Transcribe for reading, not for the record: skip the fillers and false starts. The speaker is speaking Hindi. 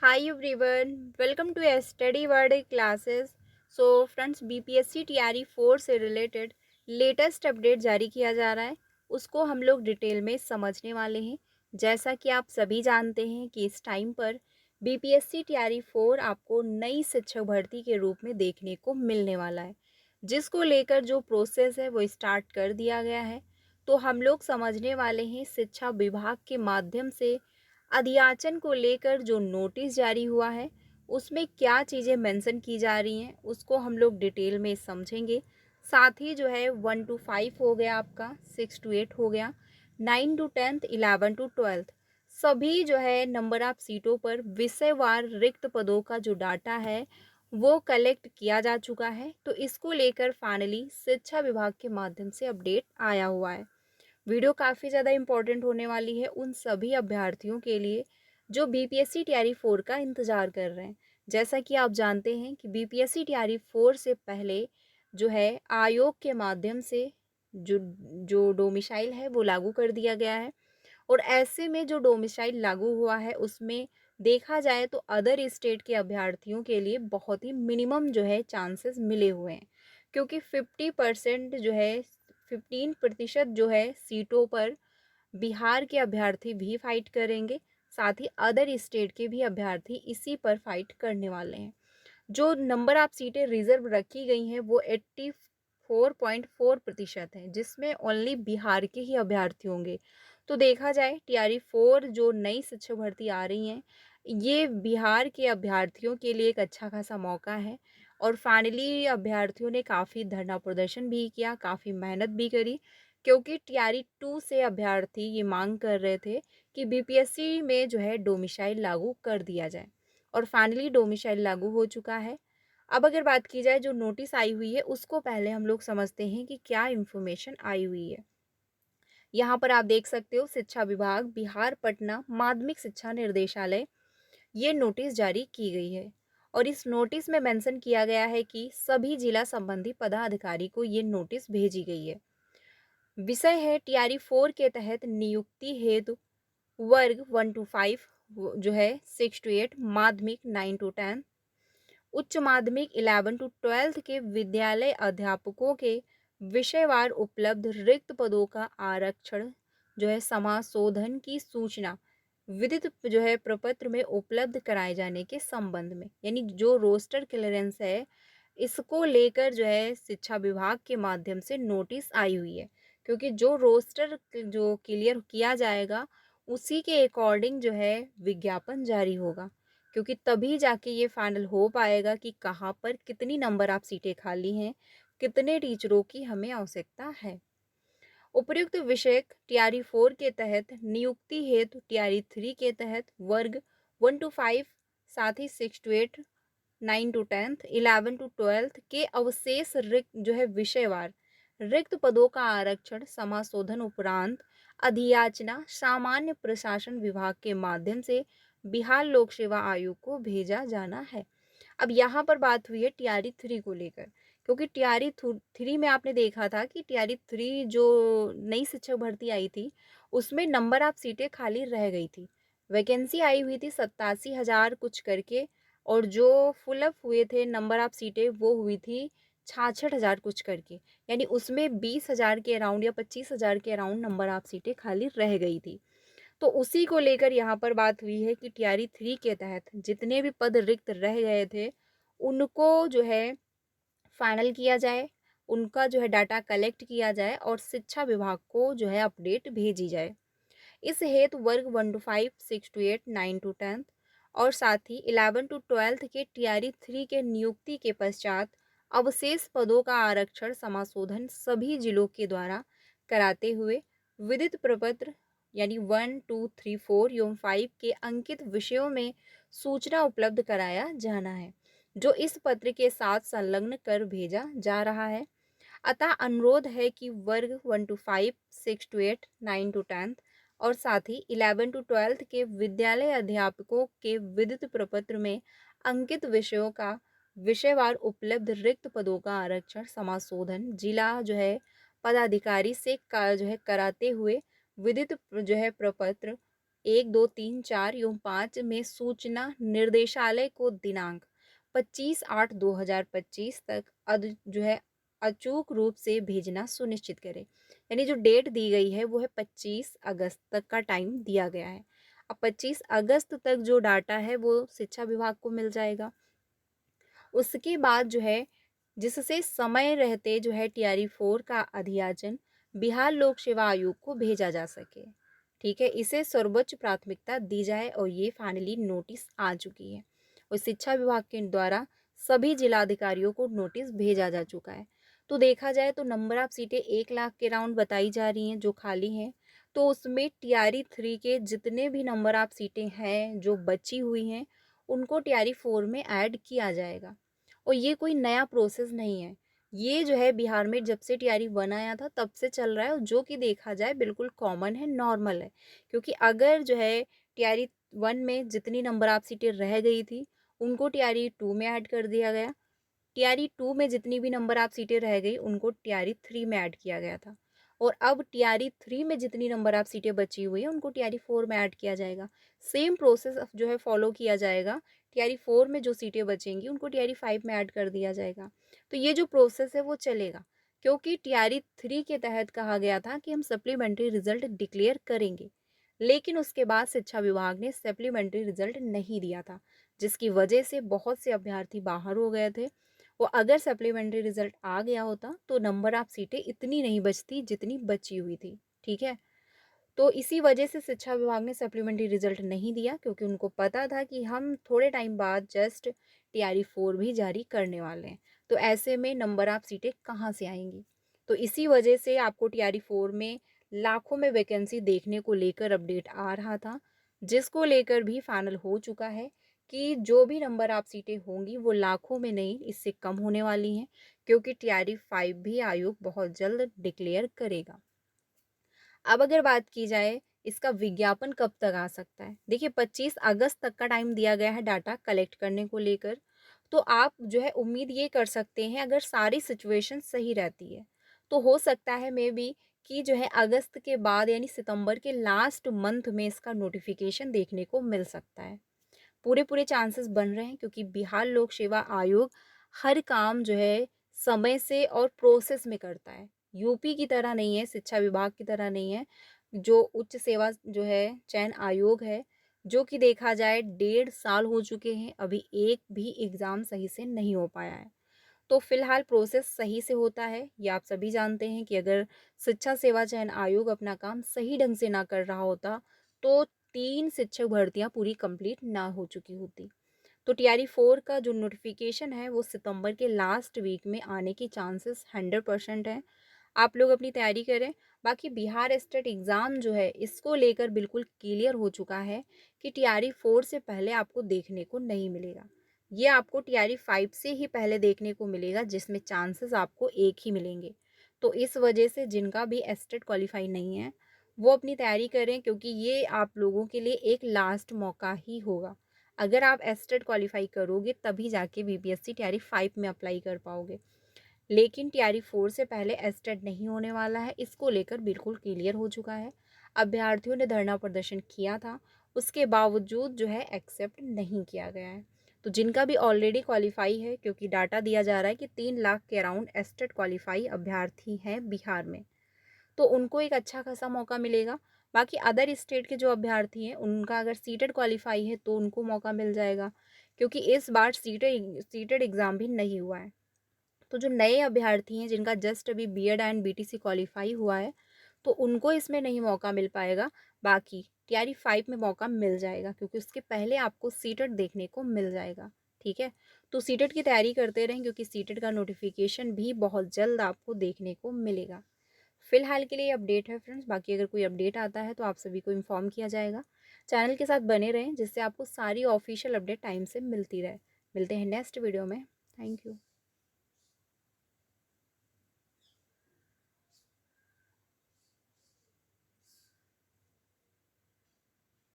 Hi everyone, welcome to a study world classes. So friends BPSC TRE 4 से रिलेटेड लेटेस्ट अपडेट जारी किया जा रहा है, उसको हम लोग डिटेल में समझने वाले हैं। जैसा कि आप सभी जानते हैं कि इस टाइम पर बीपीएससी टीआरई 4 आपको नई शिक्षक भर्ती के रूप में देखने को मिलने वाला है, जिसको लेकर जो प्रोसेस है वो स्टार्ट कर दिया गया है। तो हम लोग समझने वाले हैं शिक्षा विभाग के माध्यम से अध्याचन को लेकर जो नोटिस जारी हुआ है उसमें क्या चीज़ें मेंशन की जा रही हैं उसको हम लोग डिटेल में समझेंगे। साथ ही जो है 1 to 5 हो गया, आपका 6 to 8 हो गया, 9 to 10, 11 to 12 सभी जो है नंबर ऑफ सीटों पर विषयवार रिक्त पदों का जो डाटा है वो कलेक्ट किया जा चुका है। तो इसको लेकर फाइनली शिक्षा विभाग के माध्यम से अपडेट आया हुआ है। वीडियो काफ़ी ज़्यादा इम्पोर्टेंट होने वाली है उन सभी अभ्यर्थियों के लिए जो बीपीएससी टीआरई 4 का इंतज़ार कर रहे हैं। जैसा कि आप जानते हैं कि बीपीएससी टीआरई 4 से पहले जो है आयोग के माध्यम से जो जो डोमिसाइल है वो लागू कर दिया गया है, और ऐसे में जो डोमिसाइल लागू हुआ है उसमें देखा जाए तो अदर स्टेट के अभ्यर्थियों के लिए बहुत ही मिनिमम जो है चांसेस मिले हुए हैं, क्योंकि 50% जो है 15% जो है सीटों पर बिहार के अभ्यर्थी भी फाइट करेंगे। साथ ही अदर स्टेट के भी अभ्यर्थी इसी पर फाइट करने वाले हैं। जो नंबर ऑफ सीटें रिजर्व रखी गई हैं वो 84.4% है, जिसमें ओनली बिहार के ही अभ्यर्थी होंगे। तो देखा जाए टीआरई 4 जो नई शिक्षक भर्ती आ रही हैं, ये बिहार के अभ्यर्थियों के लिए एक अच्छा खासा मौका है। और फाइनली अभ्यर्थियों ने काफ़ी धरना प्रदर्शन भी किया, काफ़ी मेहनत भी करी, क्योंकि टीआरई 2 से अभ्यर्थी ये मांग कर रहे थे कि बीपीएससी में जो है डोमिसाइल लागू कर दिया जाए, और फाइनली डोमिसाइल लागू हो चुका है। अब अगर बात की जाए जो नोटिस आई हुई है उसको पहले हम लोग समझते हैं कि क्या इन्फॉर्मेशन आई हुई है। यहाँ पर आप देख सकते हो शिक्षा विभाग बिहार पटना माध्यमिक शिक्षा निर्देशालय ये नोटिस जारी की गई है, और इस नोटिस में मेंशन किया गया है कि सभी जिला संबंधी पदाधिकारी को ये नोटिस भेजी गई है। विषय है टीआरई 4 के तहत नियुक्ति हेतु वर्ग 1 to 5 जो है 6 to 8, माध्यमिक 9 to 10, उच्च माध्यमिक 11 to 12 के विद्यालय अध्यापकों के विषयवार उपलब्ध रिक्त पदों का आरक्षण जो है समाशोधन की सूचना विदित जो है प्रपत्र में उपलब्ध कराए जाने के संबंध में, यानी जो रोस्टर क्लियरेंस है इसको लेकर जो है शिक्षा विभाग के माध्यम से नोटिस आई हुई है। क्योंकि जो रोस्टर जो क्लियर किया जाएगा उसी के अकॉर्डिंग जो है विज्ञापन जारी होगा, क्योंकि तभी जाके ये फाइनल हो पाएगा कि कहाँ पर कितनी नंबर ऑफ सीटें खाली हैं, कितने टीचरों की हमें आवश्यकता है। उपर्युक्त विषय टीआरई 4 के तहत नियुक्ति हेतु टीआरई 3 के तहत वर्ग 1 to 5, साथ ही 6 to 8, 9 to 10, 11 to 12 के अवशेष रिक्त जो है विषयवार रिक्त पदों का आरक्षण समाशोधन उपरांत अधियाचना सामान्य प्रशासन विभाग के माध्यम से बिहार लोक सेवा आयोग को भेजा जाना है। अब यहाँ पर बात हुई है टीआरई 3 को लेकर, क्योंकि टीआरई 3 में आपने देखा था कि टीआरई 3 जो नई शिक्षक भर्ती आई थी उसमें नंबर ऑफ सीटें खाली रह गई थी। वैकेंसी आई हुई थी 87,000 कुछ करके, और जो फुल अप हुए थे नंबर ऑफ सीटें वो हुई थी 66,000 कुछ करके, यानी उसमें 20,000 के अराउंड या 25,000 के अराउंड नंबर ऑफ सीटें खाली रह गई थी। तो उसी को लेकर यहाँ पर बात हुई है कि टीआरई 3 के तहत जितने भी पद रिक्त रह गए थे उनको जो है फाइनल किया जाए, उनका जो है डाटा कलेक्ट किया जाए और शिक्षा विभाग को जो है अपडेट भेजी जाए। इस हेतु वर्ग 1 to 5, 6 to 8, 9 to 10 और साथ ही 11 to 12 के टीआरई 3 के नियुक्ति के पश्चात अवशेष पदों का आरक्षण समाशोधन सभी जिलों के द्वारा कराते हुए विदित प्रपत्र यानी 1, 2, 3, 4 एवं 5 के अंकित विषयों में सूचना उपलब्ध कराया जाना है, जो इस पत्र के साथ संलग्न कर भेजा जा रहा है। अतः अनुरोध है कि वर्ग 1 to 5, 6 to 8, 9 to 10 और साथ ही 11 to 12 के विद्यालय अध्यापकों के विदित प्रपत्र में अंकित विषयों का विषयवार उपलब्ध रिक्त पदों का आरक्षण समाशोधन जिला जो है पदाधिकारी से जो है कराते हुए विदित जो है प्रपत्र 1, 2, 3, 4 एवं 5 में सूचना निर्देशालय को दिनांक 25/8/2025 तक जो है अचूक रूप से भेजना सुनिश्चित करें। यानी जो डेट दी गई है वो है 25 अगस्त तक का टाइम दिया गया है। अब 25 अगस्त तक जो डाटा है वो शिक्षा विभाग को मिल जाएगा। उसके बाद जो है जिससे समय रहते जो है टीआरई 4 का अध्याचन बिहार लोक सेवा आयोग को भेजा जा सके। ठीक है, इसे सर्वोच्च प्राथमिकता दी जाए और ये फाइनली नोटिस आ चुकी है और शिक्षा विभाग के द्वारा सभी जिलाधिकारियों को नोटिस भेजा जा चुका है। तो देखा जाए तो नंबर ऑफ सीटें 1 लाख के राउंड बताई जा रही हैं जो खाली हैं। तो उसमें टीआरई 3 के जितने भी नंबर ऑफ सीटें हैं जो बची हुई हैं उनको टीआरई 4 में ऐड किया जाएगा। और ये कोई नया प्रोसेस नहीं है। ये जो है बिहार में जब से टीआरई 1 आया था तब से चल रहा है और जो कि देखा जाए बिल्कुल कॉमन है, नॉर्मल है। क्योंकि अगर जो है टीआरई 1 में जितनी नंबर ऑफ सीटें रह गई थी, उनको टीआरई 2 में ऐड कर दिया गया। टीआरई 2 में जितनी भी नंबर ऑफ सीटें रह गई उनको टीआरई 3 में ऐड किया गया था और अब टीआरई 3 में जितनी नंबर ऑफ सीटें बची हुई हैं उनको टीआरई 4 में ऐड किया जाएगा। सेम प्रोसेस जो है फॉलो किया जाएगा। टीआरई 4 में जो सीटें बचेंगी उनको टीआरई 5 में ऐड कर दिया जाएगा। तो ये जो प्रोसेस है वो चलेगा क्योंकि टीआरई 3 के तहत कहा गया था कि हम सप्लीमेंट्री रिजल्ट डिक्लेयर करेंगे, लेकिन उसके बाद शिक्षा विभाग ने सप्लीमेंट्री रिजल्ट नहीं दिया था, जिसकी वजह से बहुत से अभ्यर्थी बाहर हो गए थे। वो अगर सप्लीमेंट्री रिजल्ट आ गया होता तो नंबर ऑफ सीटें इतनी नहीं बचती जितनी बची हुई थी। ठीक है, तो इसी वजह से शिक्षा विभाग ने सप्लीमेंट्री रिजल्ट नहीं दिया क्योंकि उनको पता था कि हम थोड़े टाइम बाद जस्ट टीआरई 4 भी जारी करने वाले हैं। तो ऐसे में नंबर ऑफ सीटें कहाँ से आएंगी। तो इसी वजह से आपको टीआरई 4 में लाखों में वैकेंसी देखने को लेकर अपडेट आ रहा था, जिसको लेकर भी फाइनल हो चुका है कि जो भी नंबर ऑफ सीटें होंगी वो लाखों में नहीं, इससे कम होने वाली हैं क्योंकि टीआरई 5 भी आयोग बहुत जल्द डिक्लेयर करेगा। अब अगर बात की जाए इसका विज्ञापन कब तक आ सकता है, देखिए 25 अगस्त तक का टाइम दिया गया है डाटा कलेक्ट करने को लेकर। तो आप जो है उम्मीद ये कर सकते हैं अगर सारी सिचुएशन सही रहती है तो हो सकता है मे बी कि जो है अगस्त के बाद यानी सितंबर के लास्ट मंथ में इसका नोटिफिकेशन देखने को मिल सकता है। पूरे पूरे चांसेस बन रहे हैं क्योंकि बिहार लोक सेवा आयोग हर काम जो है समय से और प्रोसेस में करता है। यूपी की तरह नहीं है, शिक्षा विभाग की तरह नहीं है, जो उच्च सेवा जो है चयन आयोग है, जो कि देखा जाए 1.5 साल हो चुके हैं, अभी एक भी एग्ज़ाम सही से नहीं हो पाया है। तो फिलहाल प्रोसेस सही से होता है, ये आप सभी जानते हैं कि अगर शिक्षा सेवा चयन आयोग अपना काम सही ढंग से ना कर रहा होता, तो 3 शिक्षक भर्तियाँ पूरी कंप्लीट ना हो चुकी होती। तो टीआरई 4 का जो नोटिफिकेशन है वो सितंबर के लास्ट वीक में आने की चांसेस 100% हैं। आप लोग अपनी तैयारी करें। बाकी बिहार स्टेट एग्ज़ाम जो है इसको लेकर बिल्कुल क्लियर हो चुका है कि टीआरई 4 से पहले आपको देखने को नहीं मिलेगा। ये आपको टीआरई 5 से ही पहले देखने को मिलेगा जिसमें चांसेस आपको एक ही मिलेंगे। तो इस वजह से जिनका भी एस्टेट क्वालिफाई नहीं है वो अपनी तैयारी करें क्योंकि ये आप लोगों के लिए एक लास्ट मौका ही होगा। अगर आप एस्टेट क्वालिफाई करोगे तभी जाके बीपीएससी टीआरई 5 में अप्लाई कर पाओगे। लेकिन टीआरई 4 से पहले एस्टेट नहीं होने वाला है, इसको लेकर बिल्कुल क्लियर हो चुका है। अभ्यर्थियों ने धरना प्रदर्शन किया था, उसके बावजूद जो है एक्सेप्ट नहीं किया गया है। तो जिनका भी ऑलरेडी क्वालिफाई है क्योंकि डाटा दिया जा रहा है कि 3 लाख के अराउंड एस्टेट क्वालिफाई अभ्यर्थी हैं बिहार में, तो उनको एक अच्छा खासा मौका मिलेगा। बाकी अदर स्टेट के जो अभ्यर्थी हैं उनका अगर सीटेड क्वालिफाई है तो उनको मौका मिल जाएगा क्योंकि इस बार सीटेड एग्ज़ाम भी नहीं हुआ है। तो जो नए अभ्यर्थी हैं जिनका जस्ट अभी बीएड एंड बीटीसी क्वालिफाई हुआ है तो उनको इसमें नहीं मौका मिल पाएगा। बाकी टीआरई 5 में मौका मिल जाएगा क्योंकि उसके पहले आपको सीटेड देखने को मिल जाएगा। ठीक है, तो सीटेड की तैयारी करते रहें क्योंकि सीटेड का नोटिफिकेशन भी बहुत जल्द आपको देखने को मिलेगा। फिलहाल के लिए अपडेट है फ्रेंड्स, बाकी अगर कोई अपडेट आता है तो आप सभी को इन्फॉर्म किया जाएगा। चैनल के साथ बने रहें जिससे आपको सारी ऑफिशियल अपडेट टाइम से मिलती रहे। मिलते हैं नेक्स्ट वीडियो में। Thank you.